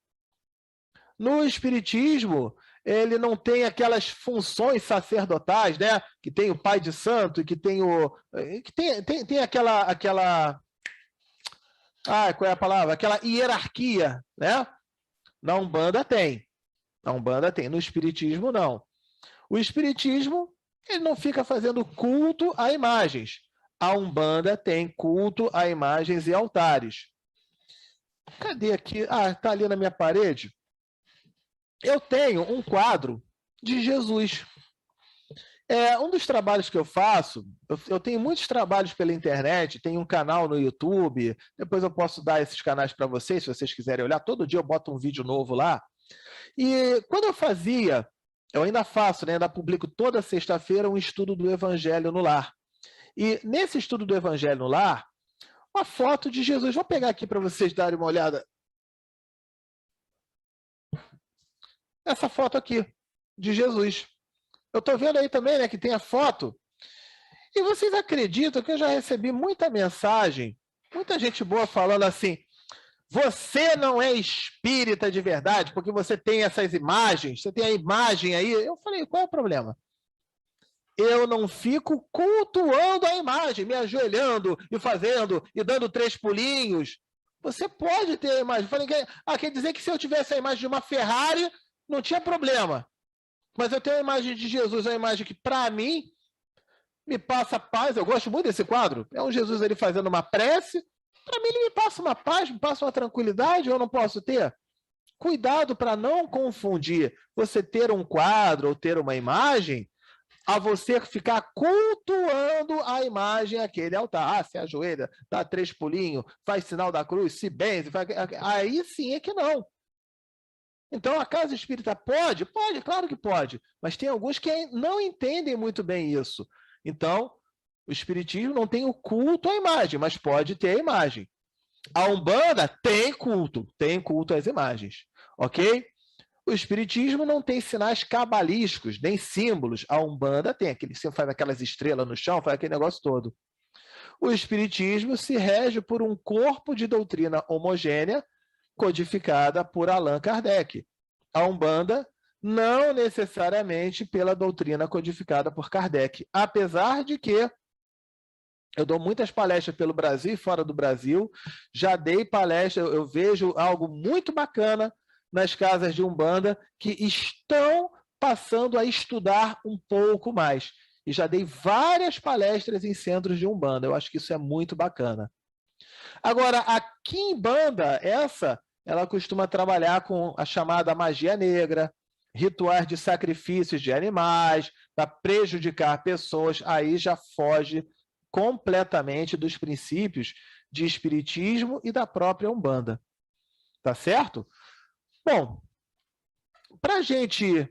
No espiritismo, ele não tem aquelas funções sacerdotais, né? Que tem o pai de santo e que tem o... Que tem aquela... Ah, qual é a palavra? Aquela hierarquia, né? Na Umbanda tem. Na Umbanda tem. No espiritismo, não. O espiritismo, ele não fica fazendo culto a imagens. A Umbanda tem culto a imagens e altares. Cadê aqui? Ah, está ali na minha parede. Eu tenho um quadro de Jesus. Um dos trabalhos que eu faço, eu tenho muitos trabalhos pela internet, tenho um canal no YouTube, depois eu posso dar esses canais para vocês, se vocês quiserem olhar. Todo dia eu boto um vídeo novo lá. E quando eu fazia, eu ainda faço, né, ainda publico toda sexta-feira um estudo do Evangelho no Lar. E nesse estudo do Evangelho no Lar, uma foto de Jesus. Vou pegar aqui para vocês darem uma olhada. Essa foto aqui, de Jesus. Eu estou vendo aí também, né, que tem a foto. E vocês acreditam que eu já recebi muita mensagem, muita gente boa falando assim: você não é espírita de verdade, porque você tem essas imagens, você tem a imagem aí. Eu falei, qual é o problema? Eu não fico cultuando a imagem, me ajoelhando e fazendo, e dando 3 pulinhos. Você pode ter a imagem. Eu falei, quer dizer que se eu tivesse a imagem de uma Ferrari, não tinha problema. Mas eu tenho a imagem de Jesus, uma imagem que, para mim, me passa paz. Eu gosto muito desse quadro. É um Jesus ali fazendo uma prece. Para mim, ele me passa uma paz, me passa uma tranquilidade. Eu não posso ter? Cuidado para não confundir você ter um quadro ou ter uma imagem a você ficar cultuando a imagem, aquele altar. Ah, se ajoelha, dá 3 pulinhos, faz sinal da cruz, se benze. Aí sim é que não. Então, a casa espírita pode? Pode, claro que pode. Mas tem alguns que não entendem muito bem isso. Então, o espiritismo não tem o culto à imagem, mas pode ter a imagem. A Umbanda tem culto às imagens, ok? O espiritismo não tem sinais cabalísticos, nem símbolos. A Umbanda tem, você faz aquelas estrelas no chão, faz aquele negócio todo. O espiritismo se rege por um corpo de doutrina homogênea, codificada por Allan Kardec. A Umbanda, não necessariamente pela doutrina codificada por Kardec, apesar de que eu dou muitas palestras pelo Brasil e fora do Brasil, já dei palestra, eu vejo algo muito bacana nas casas de Umbanda que estão passando a estudar um pouco mais. E já dei várias palestras em centros de Umbanda, eu acho que isso é muito bacana. Agora, a Quimbanda, ela costuma trabalhar com a chamada magia negra, rituais de sacrifícios de animais, para prejudicar pessoas, aí já foge completamente dos princípios de espiritismo e da própria Umbanda. Tá certo? Bom, para a gente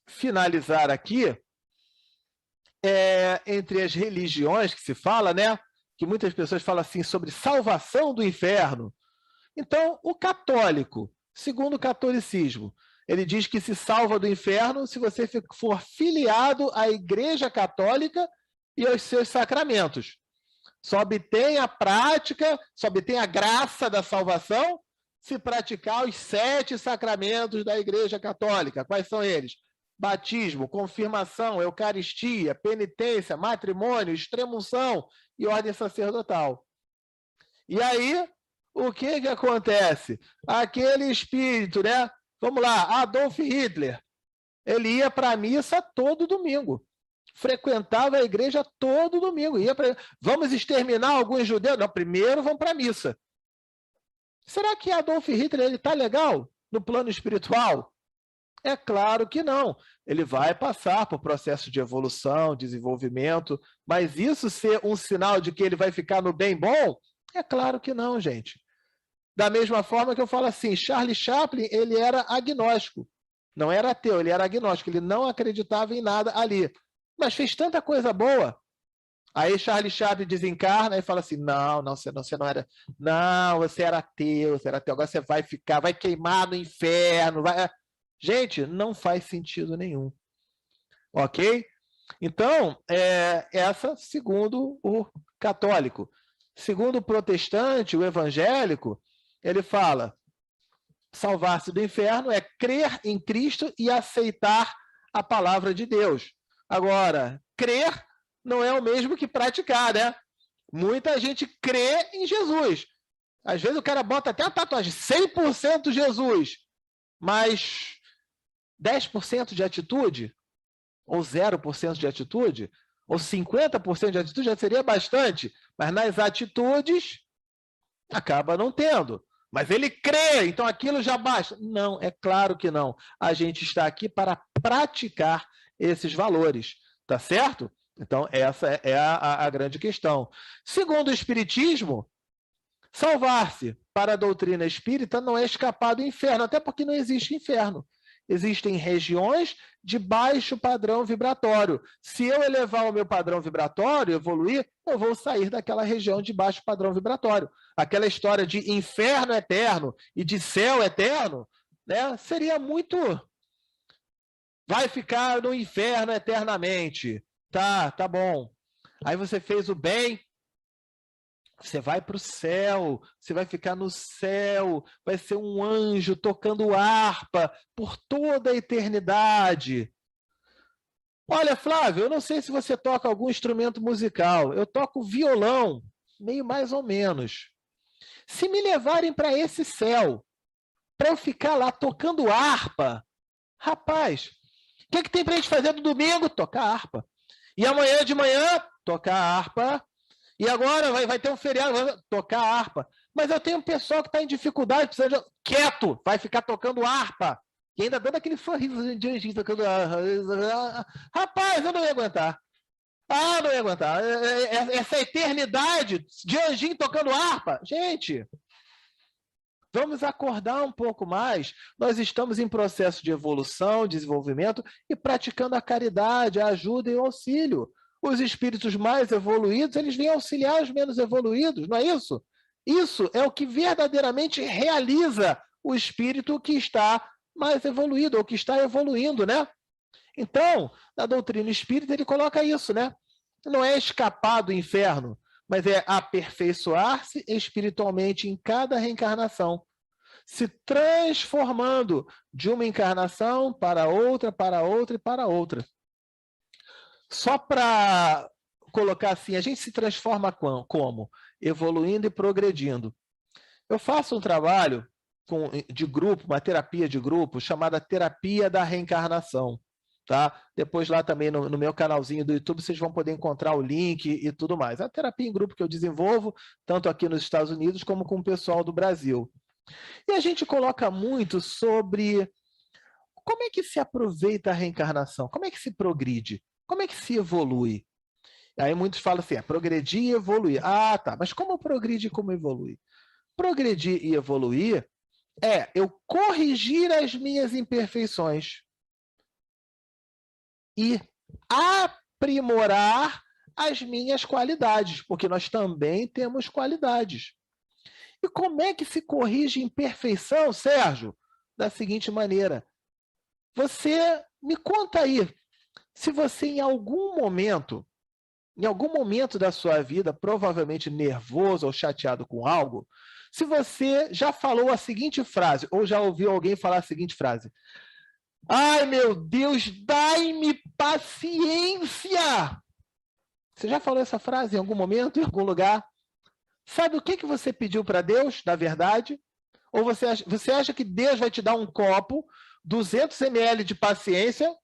finalizar aqui, entre as religiões que se fala, né? Que muitas pessoas falam assim sobre salvação do inferno. Então, o católico, segundo o catolicismo, ele diz que se salva do inferno se você for filiado à Igreja Católica e aos seus sacramentos. Só obtém a prática, só obtém a graça da salvação se praticar os 7 sacramentos da Igreja Católica. Quais são eles? Batismo, confirmação, eucaristia, penitência, matrimônio, extrema-unção e ordem sacerdotal. E aí, o que acontece? Aquele espírito, né? Vamos lá, Adolf Hitler, ele ia para a missa todo domingo. Frequentava a igreja todo domingo. Vamos exterminar alguns judeus? Não, primeiro vamos para a missa. Será que Adolf Hitler está legal no plano espiritual? É claro que não. Ele vai passar por processo de evolução, desenvolvimento, mas isso ser um sinal de que ele vai ficar no bem bom? É claro que não, gente. Da mesma forma que eu falo assim, Charlie Chaplin, ele era agnóstico. Não era ateu, ele era agnóstico. Ele não acreditava em nada ali. Mas fez tanta coisa boa. Aí Charlie Chaplin desencarna e fala assim, não, você não era... Não, você era ateu, agora você vai queimar no inferno. Gente, não faz sentido nenhum. Ok? Então, essa segundo o católico. Segundo o protestante, o evangélico, ele fala, salvar-se do inferno é crer em Cristo e aceitar a palavra de Deus. Agora, crer não é o mesmo que praticar, né? Muita gente crê em Jesus. Às vezes o cara bota até a tatuagem, 100% Jesus, mas 10% de atitude, ou 0% de atitude, ou 50% de atitude já seria bastante, mas nas atitudes acaba não tendo. Mas ele crê, então aquilo já basta. Não, é claro que não. A gente está aqui para praticar esses valores, tá certo? Então, essa é a grande questão. Segundo o Espiritismo, salvar-se para a doutrina espírita não é escapar do inferno, até porque não existe inferno. Existem regiões de baixo padrão vibratório. Se eu elevar o meu padrão vibratório, evoluir, eu vou sair daquela região de baixo padrão vibratório. Aquela história de inferno eterno e de céu eterno, né, seria muito... Vai ficar no inferno eternamente. Tá bom. Aí você fez o bem, você vai para o céu, você vai ficar no céu, vai ser um anjo tocando harpa por toda a eternidade. Olha, Flávio, eu não sei se você toca algum instrumento musical, eu toco violão, meio mais ou menos. Se me levarem para esse céu, para eu ficar lá tocando harpa, rapaz, o que tem para a gente fazer no domingo? Tocar harpa. E amanhã de manhã, tocar harpa. E agora vai ter um feriado, tocar harpa. Mas eu tenho um pessoal que está em dificuldade, precisa de... Quieto, vai ficar tocando harpa. E ainda dando aquele sorriso de anjinho tocando harpa. Rapaz, eu não ia aguentar. Não ia aguentar. Essa eternidade de anjinho tocando harpa. Gente, vamos acordar um pouco mais. Nós estamos em processo de evolução, desenvolvimento e praticando a caridade, a ajuda e o auxílio. Os espíritos mais evoluídos, eles vêm auxiliar os menos evoluídos, não é isso? Isso é o que verdadeiramente realiza o espírito que está mais evoluído, ou que está evoluindo, né? Então, na doutrina espírita, ele coloca isso, né? Não é escapar do inferno, mas é aperfeiçoar-se espiritualmente em cada reencarnação, se transformando de uma encarnação para outra, para outra e para outra. Só para colocar assim, a gente se transforma como? Evoluindo e progredindo. Eu faço um trabalho de grupo, uma terapia de grupo, chamada Terapia da Reencarnação. Tá? Depois lá também no meu canalzinho do YouTube, vocês vão poder encontrar o link e tudo mais. É a terapia em grupo que eu desenvolvo, tanto aqui nos Estados Unidos como com o pessoal do Brasil. E a gente coloca muito sobre como é que se aproveita a reencarnação, como é que se progride, como é que se evolui. Aí muitos falam assim, progredir e evoluir. Tá, mas como progredir e como evoluir? Progredir e evoluir é eu corrigir as minhas imperfeições e aprimorar as minhas qualidades, porque nós também temos qualidades. E como é que se corrige imperfeição, Sérgio? Da seguinte maneira, você me conta aí, se você em algum momento em algum momento da sua vida, provavelmente nervoso ou chateado com algo, se você já falou a seguinte frase, ou já ouviu alguém falar a seguinte frase: ai, meu Deus, dai-me paciência! Você já falou essa frase em algum momento, em algum lugar? Sabe o que você pediu para Deus, na verdade? Ou você acha que Deus vai te dar um copo, 200 ml de paciência?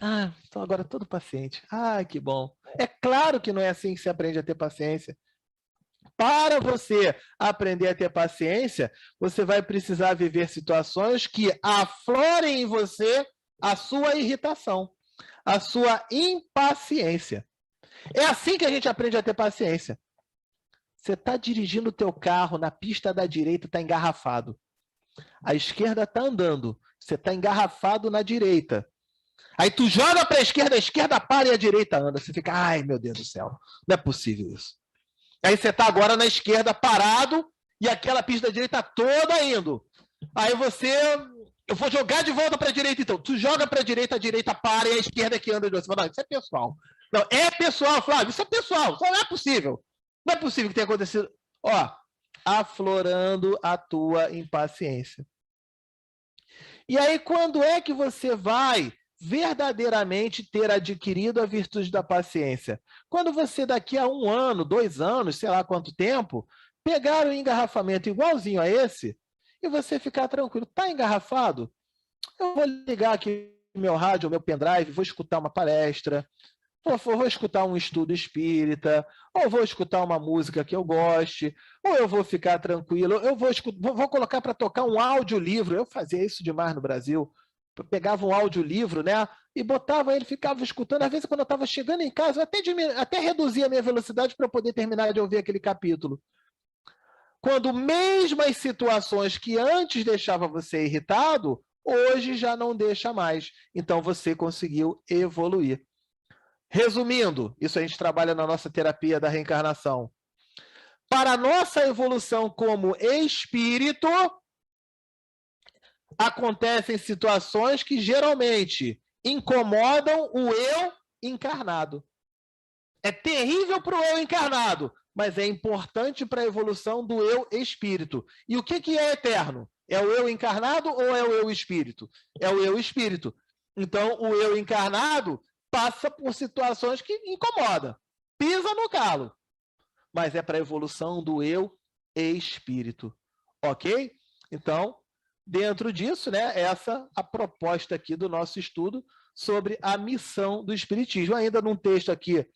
Ah, estou agora todo paciente. Ah, que bom. É claro que não é assim que se aprende a ter paciência. Para você aprender a ter paciência, você vai precisar viver situações que aflorem em você a sua irritação, a sua impaciência. É assim que a gente aprende a ter paciência. Você está dirigindo o teu carro na pista da direita, está engarrafado. A esquerda está andando, você está engarrafado na direita. Aí tu joga para a esquerda para e a direita anda. Você fica, ai meu Deus do céu, não é possível isso. Aí você está agora na esquerda parado e aquela pista da direita toda indo. Aí eu vou jogar de volta para a direita então. Tu joga para a direita para e a esquerda que anda de você. Não, isso é pessoal. Não, é pessoal, Flávio, isso é pessoal, isso não é possível. Não é possível que tenha acontecido. Ó, aflorando a tua impaciência. E aí, quando é que você vai verdadeiramente ter adquirido a virtude da paciência? Quando você, daqui a 1 ano, 2 anos, sei lá quanto tempo, pegar um engarrafamento igualzinho a esse e você ficar tranquilo. Está engarrafado? Eu vou ligar aqui meu rádio, meu pendrive, vou escutar uma palestra, vou escutar um estudo espírita, ou vou escutar uma música que eu goste, ou eu vou ficar tranquilo, vou colocar para tocar um audiolivro. Eu fazia isso demais no Brasil. Eu pegava um audiolivro, né, e botava ele, ficava escutando. Às vezes, quando eu estava chegando em casa, eu até reduzia a minha velocidade para poder terminar de ouvir aquele capítulo. Quando mesmo as situações que antes deixavam você irritado, hoje já não deixa mais. Então, você conseguiu evoluir. Resumindo, isso a gente trabalha na nossa terapia da reencarnação. Para a nossa evolução como espírito, acontecem situações que geralmente incomodam o eu encarnado. É terrível para o eu encarnado, mas é importante para a evolução do eu espírito. E o que é eterno? É o eu encarnado ou é o eu espírito? É o eu espírito. Então, o eu encarnado passa por situações que incomodam, pisa no calo, mas é para a evolução do eu espírito, ok? Então, dentro disso, né, essa a proposta aqui do nosso estudo sobre a missão do Espiritismo. Ainda num texto aqui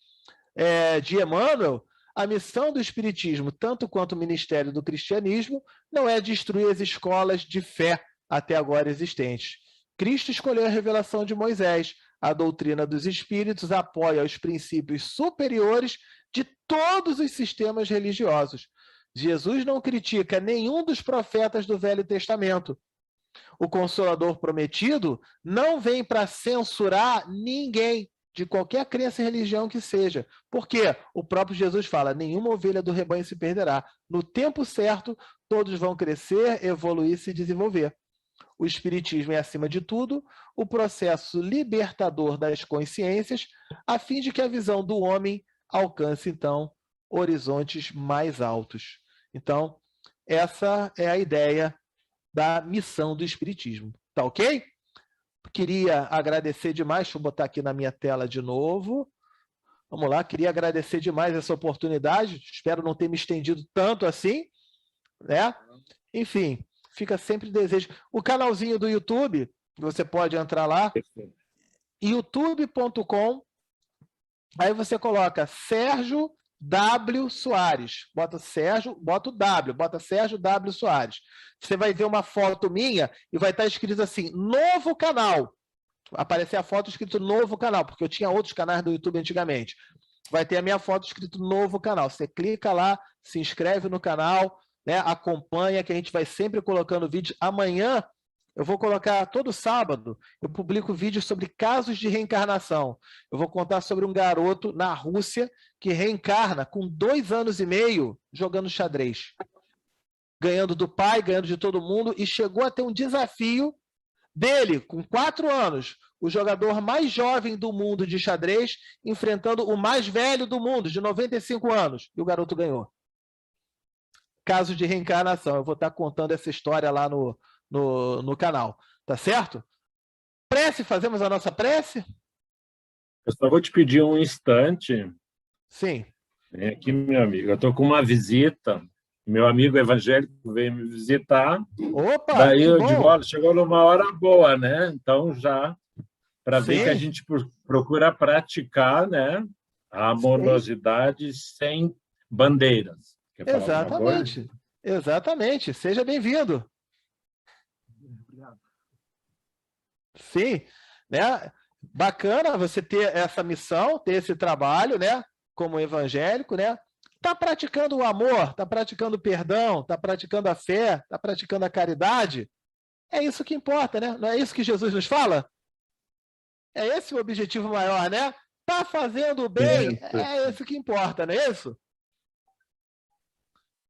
de Emmanuel, a missão do Espiritismo, tanto quanto o Ministério do Cristianismo, não é destruir as escolas de fé até agora existentes. Cristo escolheu a revelação de Moisés. A doutrina dos espíritos apoia os princípios superiores de todos os sistemas religiosos. Jesus não critica nenhum dos profetas do Velho Testamento. O Consolador prometido não vem para censurar ninguém, de qualquer crença e religião que seja. Porque o próprio Jesus fala, nenhuma ovelha do rebanho se perderá. No tempo certo, todos vão crescer, evoluir, se desenvolver. O Espiritismo é, acima de tudo, o processo libertador das consciências, a fim de que a visão do homem alcance, então, horizontes mais altos. Então, essa é a ideia da missão do Espiritismo. Tá ok? Queria agradecer demais, deixa eu botar aqui na minha tela de novo. Vamos lá, queria agradecer demais essa oportunidade, espero não ter me estendido tanto assim, né? Enfim, fica sempre desejo. O canalzinho do YouTube, você pode entrar lá, youtube.com, aí você coloca Sérgio W. Soares, bota Sérgio, bota o W, bota Sérgio W. Soares. Você vai ver uma foto minha e vai estar escrito assim, novo canal. Aparecer a foto escrito novo canal, porque eu tinha outros canais do YouTube antigamente. Vai ter a minha foto escrito novo canal. Você clica lá, se inscreve no canal, né, acompanha, que a gente vai sempre colocando vídeo. Amanhã, eu vou colocar, todo sábado, eu publico vídeos sobre casos de reencarnação. Eu vou contar sobre um garoto na Rússia que reencarna com 2 anos e meio jogando xadrez. Ganhando do pai, ganhando de todo mundo, e chegou a ter um desafio dele, com 4 anos, o jogador mais jovem do mundo de xadrez, enfrentando o mais velho do mundo, de 95 anos. E o garoto ganhou. Caso de reencarnação. Eu vou estar contando essa história lá no canal. Tá certo? Prece, fazemos a nossa prece? Eu só vou te pedir um instante. Sim. Vem aqui, meu amigo. Eu estou com uma visita. Meu amigo evangélico veio me visitar. Opa, daí que eu bom. digo, olha, chegou numa hora boa, né? Então, já para ver que a Sim. gente procura praticar, né, a amorosidade sem bandeiras. Quer falar alguma coisa? Exatamente. Exatamente. Seja bem-vindo. Obrigado. Sim, né? Bacana você ter essa missão, ter esse trabalho, né? Como evangélico, né? Tá praticando o amor, tá praticando o perdão, tá praticando a fé, tá praticando a caridade. É isso que importa, né? Não é isso que Jesus nos fala? É esse o objetivo maior, né? Tá fazendo o bem, é isso que importa, não é isso?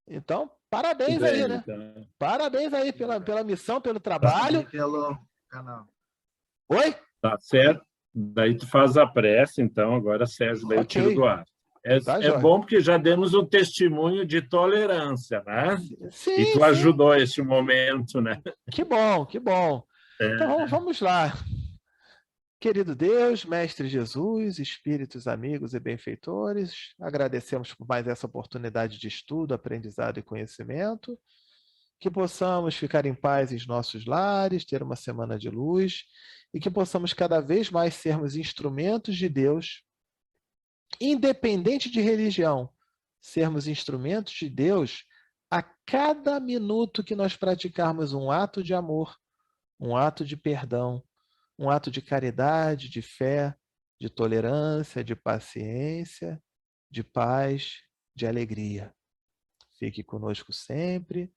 Então, parabéns aí, né? Então. Parabéns aí pela missão, pelo trabalho. Pelo canal. Oi? Tá certo. Daí tu faz a prece, então, agora, Sérgio, daí eu tiro do ar. É bom porque já demos um testemunho de tolerância, né? Sim, e tu ajudou esse momento, né? Que bom, que bom. Então, vamos lá. Querido Deus, Mestre Jesus, espíritos amigos e benfeitores, agradecemos por mais essa oportunidade de estudo, aprendizado e conhecimento, que possamos ficar em paz em nossos lares, ter uma semana de luz e que possamos cada vez mais sermos instrumentos de Deus, independente de religião, sermos instrumentos de Deus a cada minuto que nós praticarmos um ato de amor, um ato de perdão, um ato de caridade, de fé, de tolerância, de paciência, de paz, de alegria. Fique conosco sempre,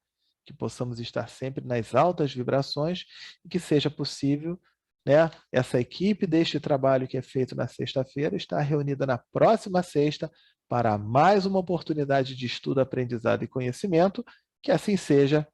que possamos estar sempre nas altas vibrações e que seja possível, né, essa equipe deste trabalho que é feito na sexta-feira estar reunida na próxima sexta para mais uma oportunidade de estudo, aprendizado e conhecimento. Que assim seja.